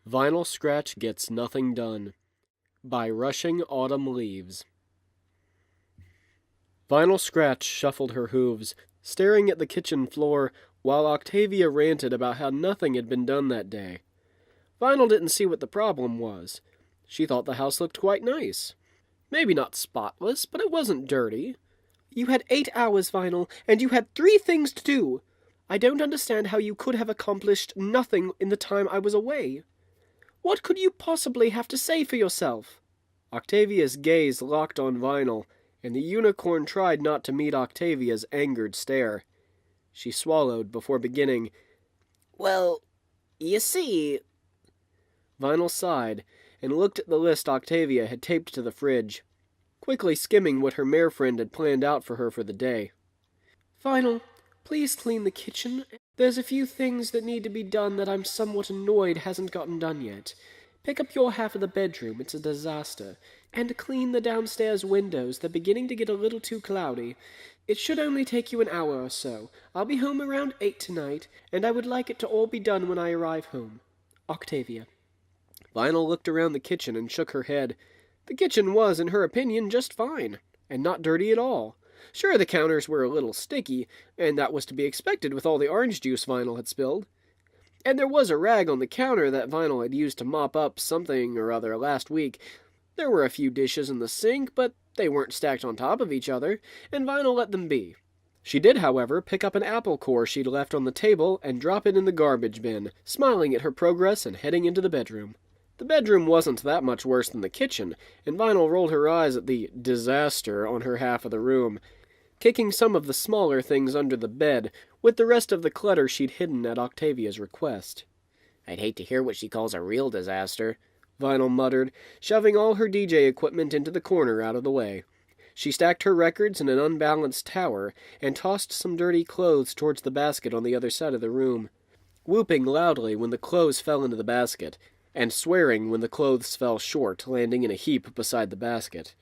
Vinyl Scratch Gets Nothing Done by Rushing Autumn Leaves. Vinyl Scratch shuffled her hooves, staring at the kitchen floor while Octavia ranted about how nothing had been done that day. Vinyl didn't see what the problem was. She thought the house looked quite nice. Maybe not spotless, but it wasn't dirty. You had 8 hours, Vinyl, and you had 3 things to do. I don't understand how you could have accomplished nothing in the time I was away. What could you possibly have to say for yourself? Octavia's gaze locked on Vinyl, and the unicorn tried not to meet Octavia's angered stare. She swallowed before beginning. Well, you see... Vinyl sighed, and looked at the list Octavia had taped to the fridge, quickly skimming what her mare friend had planned out for her for the day. Vinyl, please clean the kitchen. There's a few things that need to be done that I'm somewhat annoyed hasn't gotten done yet. Pick up your half of the bedroom, it's a disaster. And clean the downstairs windows, they're beginning to get a little too cloudy. It should only take you an hour or so. I'll be home around 8 tonight, and I would like it to all be done when I arrive home. Octavia. Vinyl looked around the kitchen and shook her head. The kitchen was, in her opinion, just fine, and not dirty at all. Sure, the counters were a little sticky, and that was to be expected with all the orange juice Vinyl had spilled. And there was a rag on the counter that Vinyl had used to mop up something or other last week. There were a few dishes in the sink, but they weren't stacked on top of each other, and Vinyl let them be. She did, however, pick up an apple core she'd left on the table and drop it in the garbage bin, smiling at her progress and heading into the bedroom. The bedroom wasn't that much worse than the kitchen, and Vinyl rolled her eyes at the disaster on her half of the room, kicking some of the smaller things under the bed, with the rest of the clutter she'd hidden at Octavia's request. I'd hate to hear what she calls a real disaster, Vinyl muttered, shoving all her DJ equipment into the corner out of the way. She stacked her records in an unbalanced tower, and tossed some dirty clothes towards the basket on the other side of the room, whooping loudly when the clothes fell into the basket, and swearing when the clothes fell short, landing in a heap beside the basket.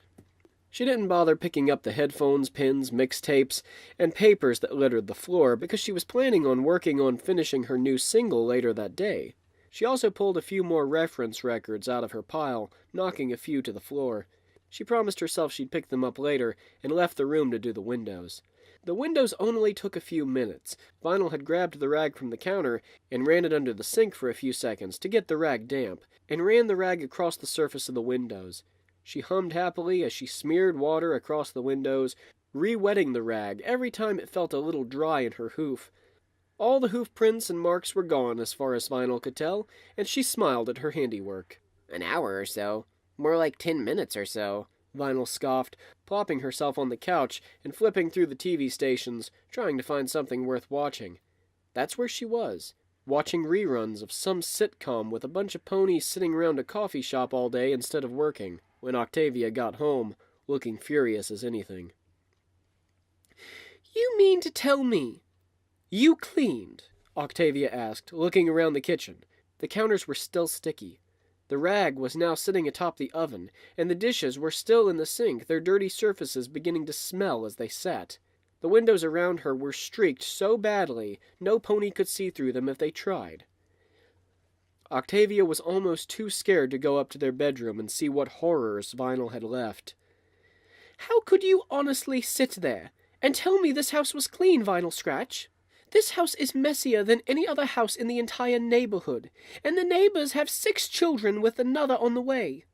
She didn't bother picking up the headphones, pins, mixtapes, and papers that littered the floor because she was planning on working on finishing her new single later that day. She also pulled a few more reference records out of her pile, knocking a few to the floor. She promised herself she'd pick them up later, and left the room to do the windows. The windows only took a few minutes. Vinyl had grabbed the rag from the counter and ran it under the sink for a few seconds to get the rag damp, and ran the rag across the surface of the windows. She hummed happily as she smeared water across the windows, re-wetting the rag every time it felt a little dry in her hoof. All the hoof prints and marks were gone as far as Vinyl could tell, and she smiled at her handiwork. An hour or so. More like 10 minutes or so, Vinyl scoffed, plopping herself on the couch and flipping through the TV stations, trying to find something worth watching. That's where she was, watching reruns of some sitcom with a bunch of ponies sitting around a coffee shop all day instead of working, when Octavia got home, looking furious as anything. You mean to tell me you cleaned? Octavia asked, looking around the kitchen. The counters were still sticky. The rag was now sitting atop the oven, and the dishes were still in the sink, their dirty surfaces beginning to smell as they sat. The windows around her were streaked so badly, no pony could see through them if they tried. Octavia was almost too scared to go up to their bedroom and see what horrors Vinyl had left. How could you honestly sit there and tell me this house was clean, Vinyl Scratch? This house is messier than any other house in the entire neighborhood, and the neighbors have 6 children with another on the way.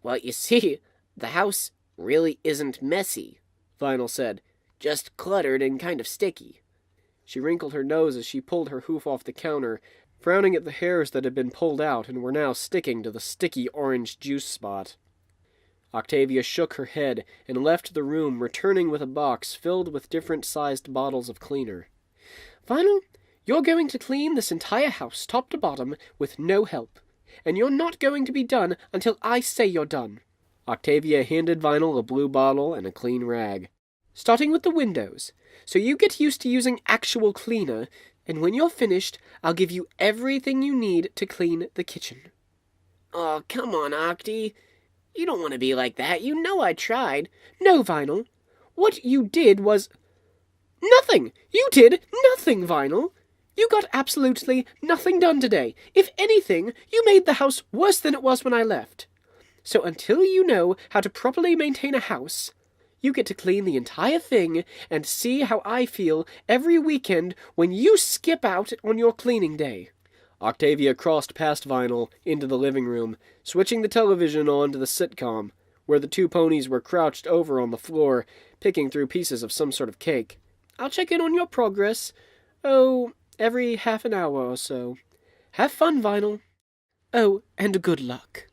Well, you see, the house really isn't messy, Vinyl said. Just cluttered and kind of sticky. She wrinkled her nose as she pulled her hoof off the counter, frowning at the hairs that had been pulled out and were now sticking to the sticky orange juice spot. Octavia shook her head and left the room, returning with a box filled with different-sized bottles of cleaner. Vinyl, you're going to clean this entire house top to bottom with no help, and you're not going to be done until I say you're done. Octavia handed Vinyl a blue bottle and a clean rag. Starting with the windows, so you get used to using actual cleaner, and when you're finished, I'll give you everything you need to clean the kitchen. Oh, come on, Octy. You don't want to be like that. You know I tried. No, Vinyl. What you did was... Nothing! You did nothing, Vinyl! You got absolutely nothing done today. If anything, you made the house worse than it was when I left. So until you know how to properly maintain a house, you get to clean the entire thing and see how I feel every weekend when you skip out on your cleaning day." Octavia crossed past Vinyl into the living room, switching the television on to the sitcom, where the two ponies were crouched over on the floor, picking through pieces of some sort of cake. "I'll check in on your progress. Oh, every half an hour or so. Have fun, Vinyl. Oh, and good luck."